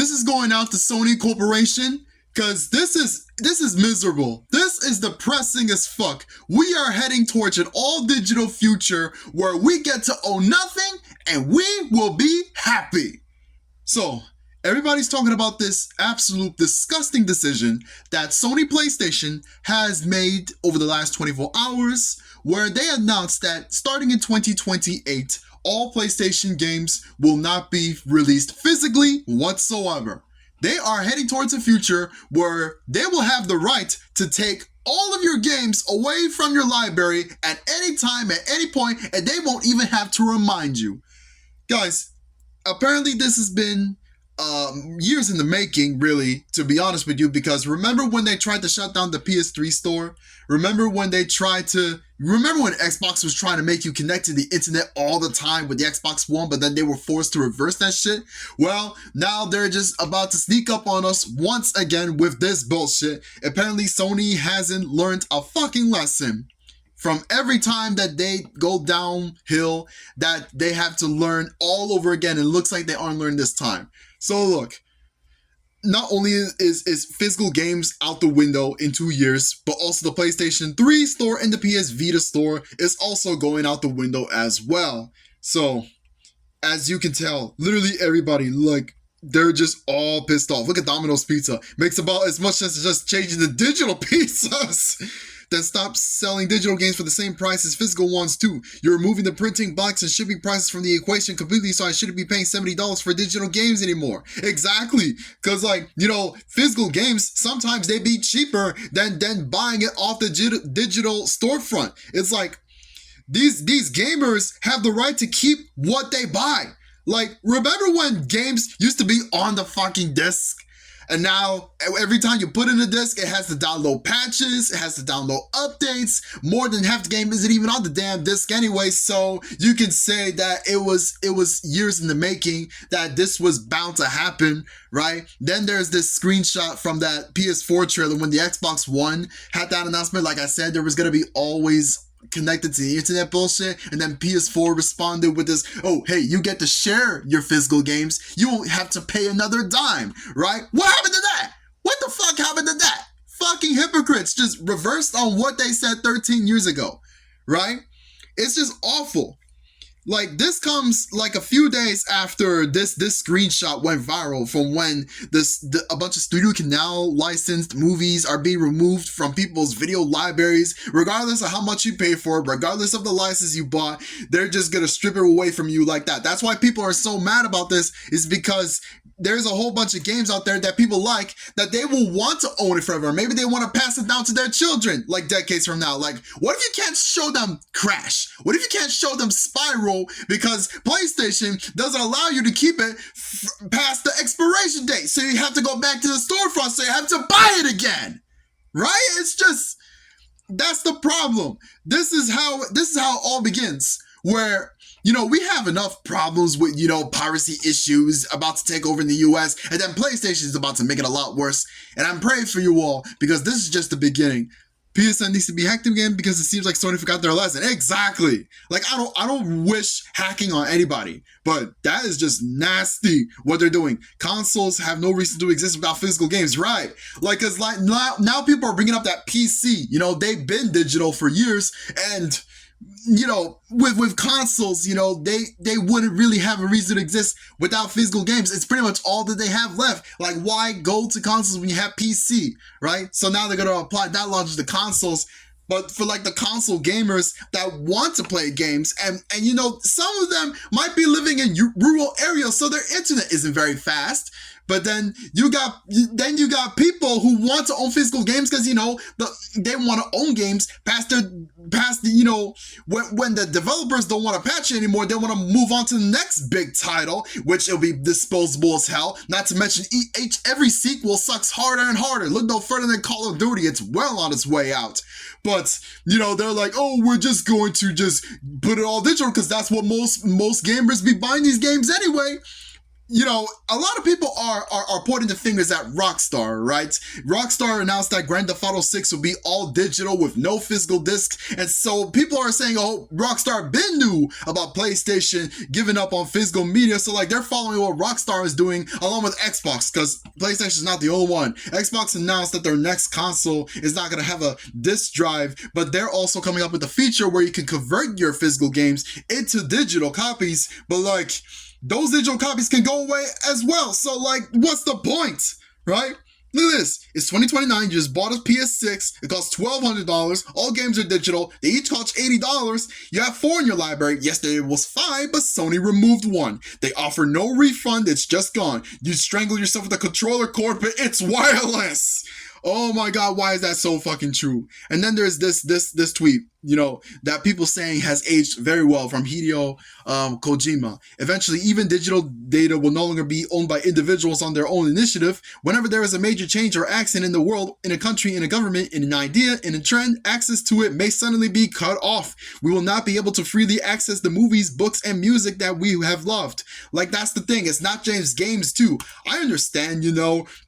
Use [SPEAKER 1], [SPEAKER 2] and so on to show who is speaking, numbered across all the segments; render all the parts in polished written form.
[SPEAKER 1] this is going out to Sony Corporation, because this is miserable. This is depressing as fuck. We are heading towards an all-digital future where we get to own nothing and we will be happy. So, everybody's talking about this absolute disgusting decision that Sony PlayStation has made over the last 24 hours, where they announced that starting in 2028, all PlayStation games will not be released physically whatsoever. They are heading towards a future where they will have the right to take all of your games away from your library at any time, at any point, and they won't even have to remind you. Guys, apparently this has been years in the making, really, to be honest with you, because remember when they tried to shut down the PS3 store? Remember when Xbox was trying to make you connect to the internet all the time with the Xbox One, but then they were forced to reverse that shit? Well, now they're just about to sneak up on us once again with this bullshit. Apparently Sony hasn't learned a fucking lesson. From every time that they go downhill, that they have to learn all over again. It looks like they aren't learning this time. So look, not only is physical games out the window in 2 years, but also the PlayStation 3 store and the PS Vita store is also going out the window as well. So, as you can tell, literally everybody, like, they're just all pissed off. Look at Domino's Pizza. Makes about as much sense as just changing the digital pizzas. Then stop selling digital games for the same price as physical ones too. You're removing the printing, box, and shipping prices from the equation completely, so I shouldn't be paying $70 for digital games anymore. Exactly. Because, like, you know, physical games, sometimes they be cheaper than buying it off the digital storefront. It's like, these gamers have the right to keep what they buy. Like, remember when games used to be on the fucking disc? And now, every time you put in a disc, it has to download patches, it has to download updates. More than half the game isn't even on the damn disc anyway, so you can say that it was years in the making, that this was bound to happen, right? Then there's this screenshot from that PS4 trailer when the Xbox One had that announcement. Like I said, there was going to be always connected to the internet bullshit, and then PS4 responded with this, oh, hey, you get to share your physical games, you won't have to pay another dime, right? What happened to that? What the fuck happened to that? Fucking hypocrites just reversed on what they said 13 years ago, right? It's just awful. Like, this comes like a few days after this screenshot went viral from when a bunch of Studio Canal licensed movies are being removed from people's video libraries, regardless of how much you pay for it, regardless of the license you bought. They're just gonna strip it away from you like that. That's why people are so mad about this, is because there's a whole bunch of games out there that people like that they will want to own it forever. Maybe they want to pass it down to their children like decades from now. Like, what if you can't show them Crash? What if you can't show them Spyro because PlayStation doesn't allow you to keep it past the expiration date? So you have to go back to the storefront, so you have to buy it again, right? It's just, that's the problem. This is how it all begins, where, you know, we have enough problems with, you know, piracy issues about to take over in the US, and then PlayStation is about to make it a lot worse. And I'm praying for you all, because this is just the beginning. PSN needs to be hacked again because it seems like Sony forgot their lesson. Exactly. Like, I don't wish hacking on anybody, but that is just nasty what they're doing. Consoles have no reason to exist without physical games, right? Like, cause like now people are bringing up that PC. You know, they've been digital for years, and you know, with consoles, you know, they wouldn't really have a reason to exist without physical games. It's pretty much all that they have left. Like, why go to consoles when you have PC, right? So now they're going to apply that logic to consoles. But for like the console gamers that want to play games, and you know, some of them might be living in rural areas, so their internet isn't very fast. But then you got people who want to own physical games because, you know, they want to own games past the, you know, when the developers don't want to patch it anymore, they want to move on to the next big title, which will be disposable as hell. Not to mention every sequel sucks harder and harder. Look no further than Call of Duty. It's well on its way out. But, you know, they're like, oh, we're just going to just put it all digital because that's what most gamers be buying these games anyway. a lot of people are pointing the fingers at Rockstar, right? Rockstar announced that Grand Theft Auto 6 will be all digital with no physical discs, and so people are saying, oh, Rockstar been knew about PlayStation giving up on physical media, so like they're following what Rockstar is doing along with Xbox, because PlayStation is not the only one. Xbox announced that their next console is not going to have a disc drive, but they're also coming up with a feature where you can convert your physical games into digital copies, but like, those digital copies can go away as well. So, like, what's the point, right? Look at this. It's 2029. You just bought a PS6. It costs $1,200. All games are digital. They each cost $80. You have 4 in your library. Yesterday it was 5, but Sony removed 1. They offer no refund. It's just gone. You strangle yourself with a controller cord, but it's wireless. Oh my God, why is that so fucking true? And then there's this tweet, that people saying has aged very well from Hideo Kojima. Eventually, even digital data will no longer be owned by individuals on their own initiative. Whenever there is a major change or accident in the world, in a country, in a government, in an idea, in a trend, access to it may suddenly be cut off. We will not be able to freely access the movies, books, and music that we have loved. Like, that's the thing. It's not just games too. I understand,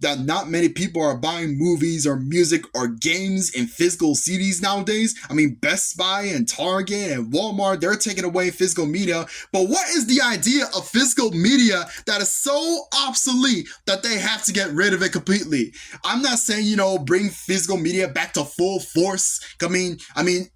[SPEAKER 1] that not many people are buying movies or music or games in physical CDs nowadays. I mean, Best Buy and Target and Walmart, they're taking away physical media. But what is the idea of physical media that is so obsolete that they have to get rid of it completely? I'm not saying, bring physical media back to full force. I mean,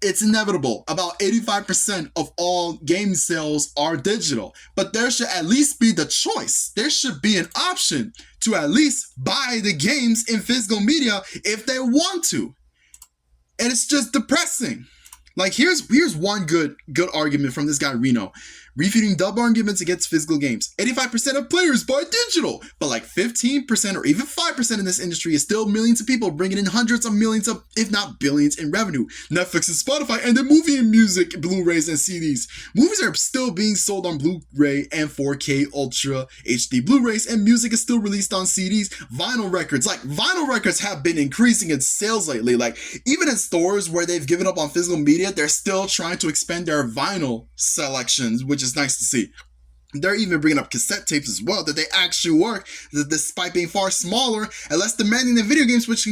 [SPEAKER 1] it's inevitable. About 85% of all game sales are digital. But there should at least be the choice. There should be an option to at least buy the games in physical media if they want to. And it's just depressing. Like, here's one good argument from this guy Reno, refuting double arguments against physical games. 85% of players buy digital, but like 15% or even 5% in this industry is still millions of people bringing in hundreds of millions of, if not billions, in revenue. Netflix and Spotify and the movie and music, Blu-rays and CDs. Movies are still being sold on Blu-ray and 4K Ultra HD Blu-rays, and music is still released on CDs. Vinyl records have been increasing in sales lately. Like, even in stores where they've given up on physical media, they're still trying to expand their vinyl selections, which is nice to see. They're even bringing up cassette tapes as well, that they actually work, despite being far smaller and less demanding than video games, which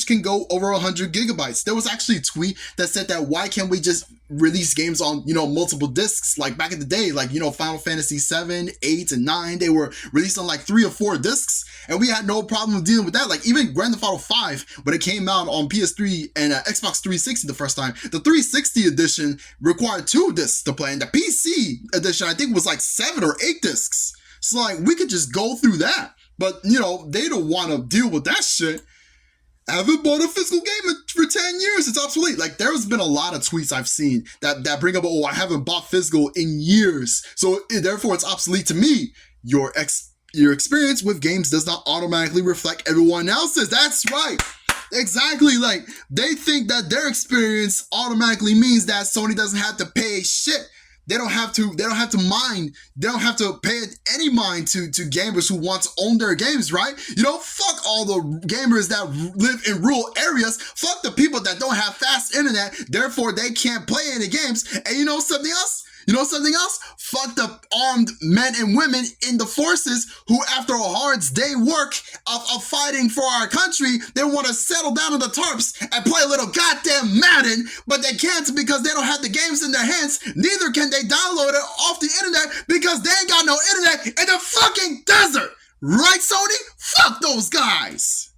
[SPEAKER 1] can go over 100 gigabytes. There was actually a tweet that said that why can't we just release games on, multiple discs, like back in the day, like, Final Fantasy 7, 8, and 9, they were released on like 3 or 4 discs, and we had no problem dealing with that. Like, even Grand Theft Auto 5, when it came out on PS3 and Xbox 360 the first time, the 360 edition required 2 discs to play, and the PC edition, I think, was like 7 or 8 discs. So, like, we could just go through that, but, they don't want to deal with that shit. I haven't bought a physical game for 10 years. It's obsolete. Like, there's been a lot of tweets I've seen that bring up, oh, I haven't bought physical in years, so therefore it's obsolete to me. Your experience with games does not automatically reflect everyone else's. That's right. Exactly. Like, they think that their experience automatically means that Sony doesn't have to pay shit. They don't have to pay any mind to gamers who want to own their games, right? Fuck all the gamers that live in rural areas. Fuck the people that don't have fast internet, therefore they can't play any games. And you know something else? Fuck the armed men and women in the forces who, after a hard day's work of fighting for our country, they want to settle down in the tarps and play a little goddamn Madden, but they can't because they don't have the games in their hands. Neither can they download it off the internet because they ain't got no internet in the fucking desert. Right, Sony? Fuck those guys.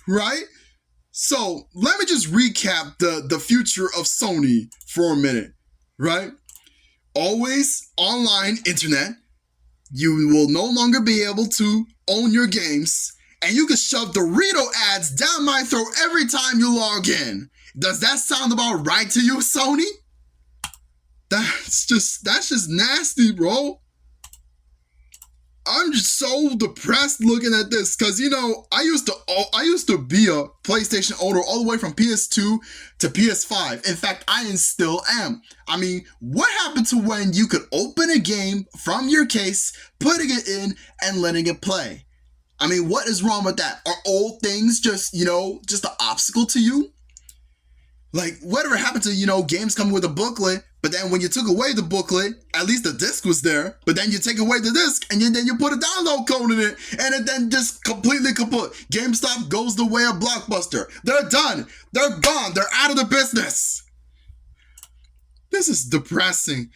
[SPEAKER 1] Right? So, let me just recap the future of Sony for a minute. Right? Always online internet. You will no longer be able to own your games, and you can shove Dorito ads down my throat every time you log in. Does that sound about right to you, Sony? That's just nasty, bro. I'm just so depressed looking at this because, I used to be a PlayStation owner all the way from PS2 to PS5. In fact, I still am. I mean, what happened to when you could open a game from your case, putting it in, and letting it play? I mean, what is wrong with that? Are old things just an obstacle to you? Like, whatever happened to, games coming with a booklet, But then when you took away the booklet, at least the disc was there. But then you take away the disc and then you put a download code in it and it then just completely kaput. GameStop goes the way of Blockbuster. They're done. They're gone. They're out of the business. This is depressing.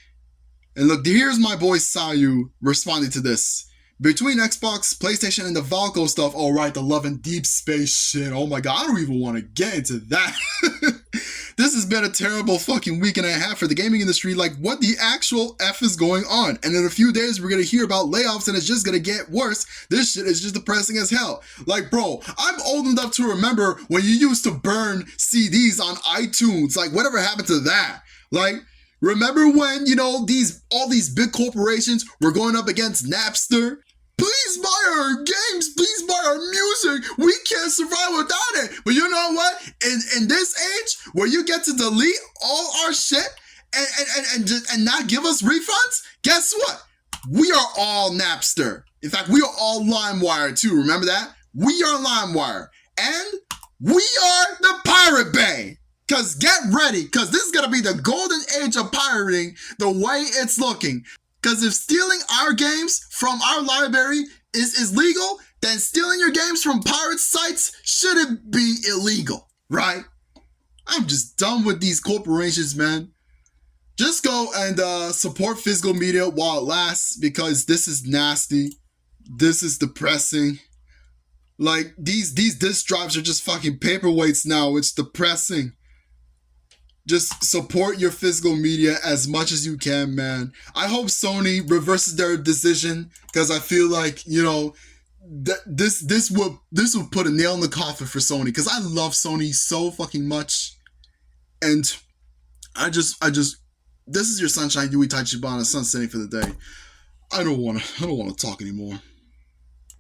[SPEAKER 1] And look, here's my boy Sayu responding to this. Between Xbox, PlayStation, and the Valco stuff, all right, the Love and Deep Space shit. Oh my god, I don't even want to get into that. This has been a terrible fucking week and a half for the gaming industry. Like, what the actual F is going on? And in a few days, we're going to hear about layoffs and it's just going to get worse. This shit is just depressing as hell. Like, bro, I'm old enough to remember when you used to burn CDs on iTunes. Like, whatever happened to that? Like, remember when, you know, all these big corporations were going up against Napster? Please buy our games, please buy our music. We can't survive without it. But you know what? In this age where you get to delete all our shit and not give us refunds, guess what? We are all Napster. In fact, we are all LimeWire too. Remember that? We are LimeWire. And we are the Pirate Bay. Because get ready, because this is going to be the golden age of pirating the way it's looking. Because if stealing our games from our library is legal, then stealing your games from pirate sites shouldn't be illegal, right? I'm just done with these corporations, man. Just go and support physical media while it lasts, because this is nasty. This is depressing. Like, these disk drives are just fucking paperweights now. It's depressing. Just support your physical media as much as you can, man. I hope Sony reverses their decision, because I feel like, you know, this will put a nail in the coffin for Sony, because I love Sony so fucking much. And I just this is your Sunshine Yui Tachibana sunsetting for the day. I don't want to talk anymore.